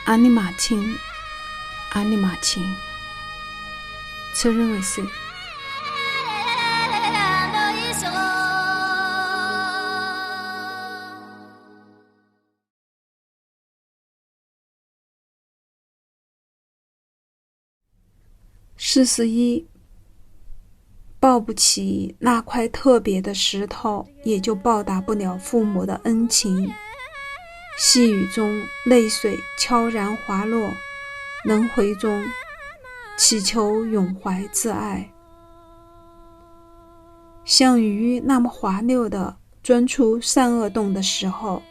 阿尼玛亲，阿尼玛亲，承认为谁？41，抱不起那块特别的石头，也就报答不了父母的恩情。细雨中，泪水悄然滑落，轮回中，祈求永怀挚爱。像鱼那么滑溜地钻出善恶洞的时候，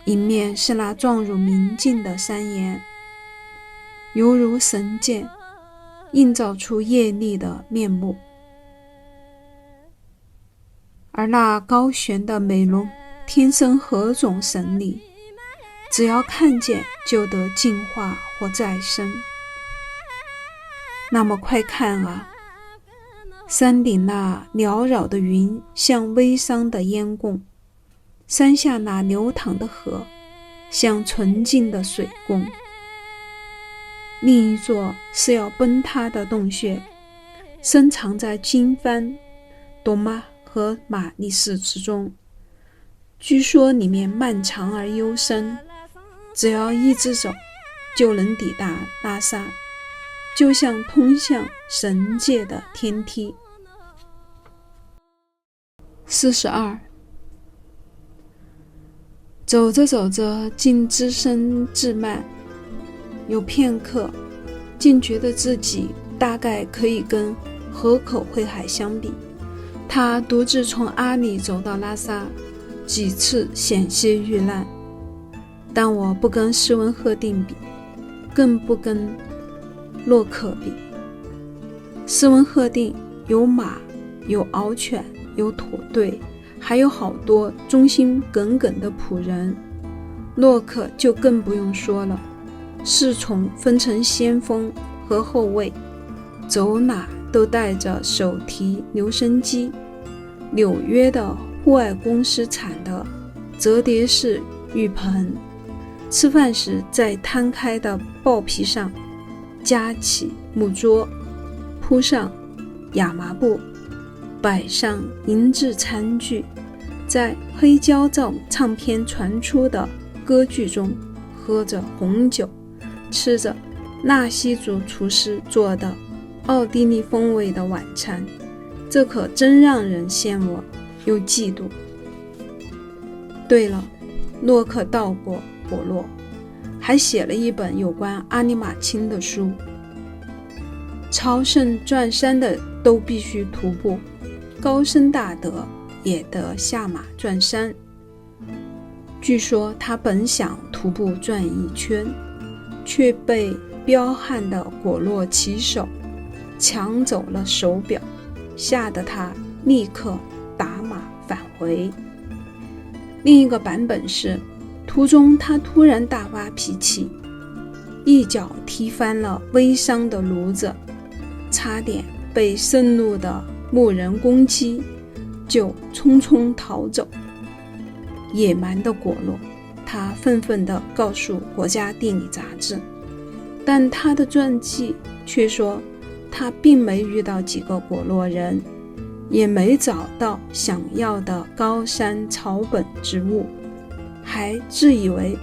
迎面是那撞入明镜的山岩，犹如神剑，映照出业力的面目。而那高悬的美容天生何种神力，只要看见就得净化或再生。那么快看啊，山顶那缭绕的云像微伤的烟供，山下那流淌的河像纯净的水供。另一座是要崩塌的洞穴，深藏在经幡、多玛和玛丽寺之中。据说里面漫长而幽深，只要一只手就能抵达拉萨，就像通向神界的天梯。42，走着走着竟只身自慢，有片刻竟觉得自己大概可以跟河口惠海相比。他独自从阿里走到拉萨，几次险些遇难，但我不跟斯文赫定比，更不跟洛克比。斯文赫定有马，有獒犬，有驼队，还有好多忠心耿耿的仆人。洛克就更不用说了，侍从分成先锋和后卫，走哪都带着手提留声机。纽约的户外公司产的折叠式浴盆，吃饭时在摊开的豹皮上夹起木桌，铺上亚麻布，摆上银质餐具，在黑胶唱片传出的歌剧中喝着红酒，吃着纳西族厨师做的奥地利风味的晚餐，这可真让人羡慕又嫉妒。对了，洛克到过果洛，还写了一本有关阿尼玛卿的书。朝圣转山的都必须徒步，高僧大德也得下马转山。据说他本想徒步转一圈，却被彪悍的果洛骑手抢走了手表，吓得他立刻打马返回。另一个版本是，途中他突然大发脾气，一脚踢翻了微伤的炉子，差点被盛怒的牧人攻击，就匆匆逃走。野蛮的果洛，他愤愤地告诉国家地理杂志，但他的传记却说他并没遇到几个果洛人，也没找到想要的高山草本植物，还自以为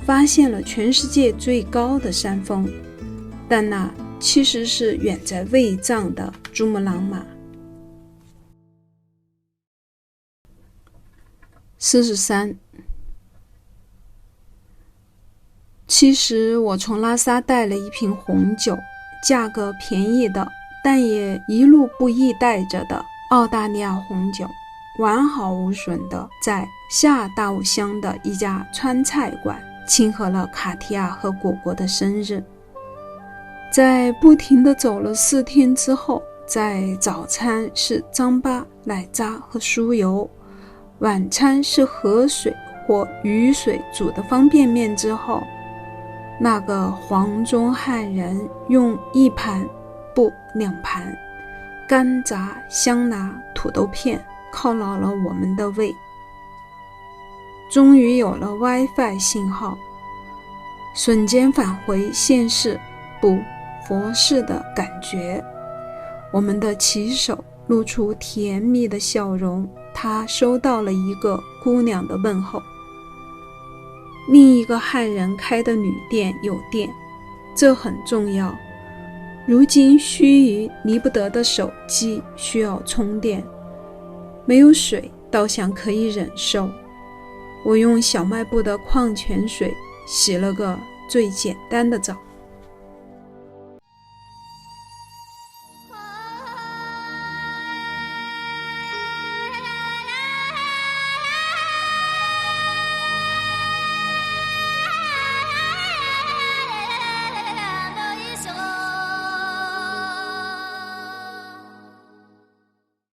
发现了全世界最高的山峰，但那其实是远在卫藏的珠穆朗玛。43，其实我从拉萨带了一瓶红酒，价格便宜的，但也一路不易带着的澳大利亚红酒，完好无损的在下大武乡的一家川菜馆庆贺了卡提亚和果果的生日。在不停地走了4天之后，在早餐是糌粑、奶渣和酥油，晚餐是河水或雨水煮的方便面之后，那个黄中汉人用1盘不2盘干炸香辣土豆片犒劳了我们的胃。终于有了 WiFi 信号，瞬间返回现世，不佛世的感觉。我们的骑手露出甜蜜的笑容，他收到了一个姑娘的问候。另一个汉人开的旅店有电，这很重要。如今须臾离不得的手机需要充电，没有水倒想可以忍受。我用小卖部的矿泉水洗了个最简单的澡。